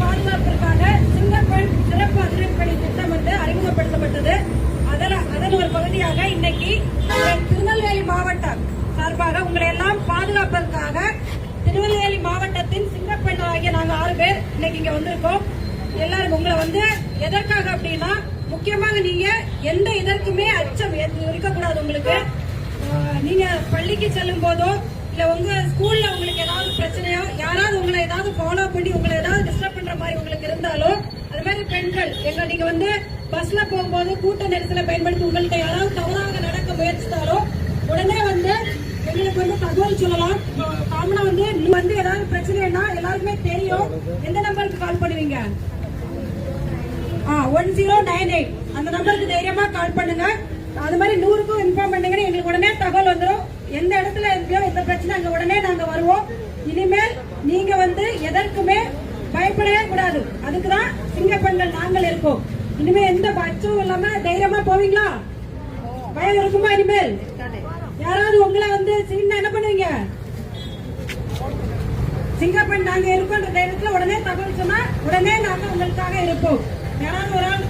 பாதுகாப்பிற்காக சிங்கப்பெண் சிறப்பு அதிரடிப்படை திட்டம் வந்து அறிமுகப்படுத்தப்பட்டது. அதன் ஒரு பகுதியாக இன்னைக்கு திருநெல்வேலி மாவட்டம் சார்பாக உங்களை எல்லாம் பாதுகாப்பதற்காக திருநெல்வேலி மாவட்டத்தின் சிங்கப்பெண் ஆகிய நாங்க 6 பேர் இன்னைக்கு இங்க வந்திருக்கோம். எல்லாரும் உங்களை வந்து எதற்காக அப்படின்னா, முக்கியமாக நீங்க எந்த இதற்குமே அச்சம் இருக்கக்கூடாது. உங்களுக்கு நீங்க பள்ளிக்கு செல்லும் போதோ இல்ல உங்க ஸ்கூல்ல உங்களுக்கு ஏதாவது பிரச்சனையோ, யாராவது உங்களை ஏதாவது ஃபாலோ பண்ணி உங்களை ஏதாவது டிஸ்டர்ப் பண்ற மாதிரி உங்களுக்கு இருந்தாலோ, அது மாதிரி பெண்கள் நீங்க வந்து பஸ்ல போகும்போது கூட்ட நெரிசலை பயன்படுத்தி உங்கள்கிட்ட யாராவது தவறாக நடக்க முயற்சித்தாலோ உடனே வந்து எங்களுக்கு வந்து தகவல் சொல்லலாம். காமனா வந்து ஏதாவது பிரச்சனைனா எல்லாருக்குமே தெரியும். எந்த நம்பருக்கு கால் பண்ணுவீங்க? 1098 அந்த நம்பருக்கு தைரியமா கால் பண்ணுங்க. அது மாதிரி 100க்கும் இன்ஃபார்ம் பண்ணுங்க. எங்களுக்கு உடனே தகவல் வந்துடும். எந்த இடத்துல இருக்கோ எந்த பிரச்சனை அங்க உடனே நாங்க வருவோம். இனிமேல் நீங்க வந்து எதற்குமே பயப்படவே கூடாது. அதுக்குதான் சிங்கப்பெண்கள் நாங்கள் இருக்கோம். இனிமே எந்த பட்சமும் இல்லாம தைரியமா போவீங்களா? பயம் இருக்குமா? இனிமேல் யாராவது உங்களை வந்து சீனா என்ன பண்ணுவீங்க? சிங்கப்பெண் நாங்க இருக்கோன்ற தைரியத்துல உடனே தகவல் சொன்னா உடனே நாங்க உங்களுக்காக இருப்போம். யாராவது ஒரு ஆள்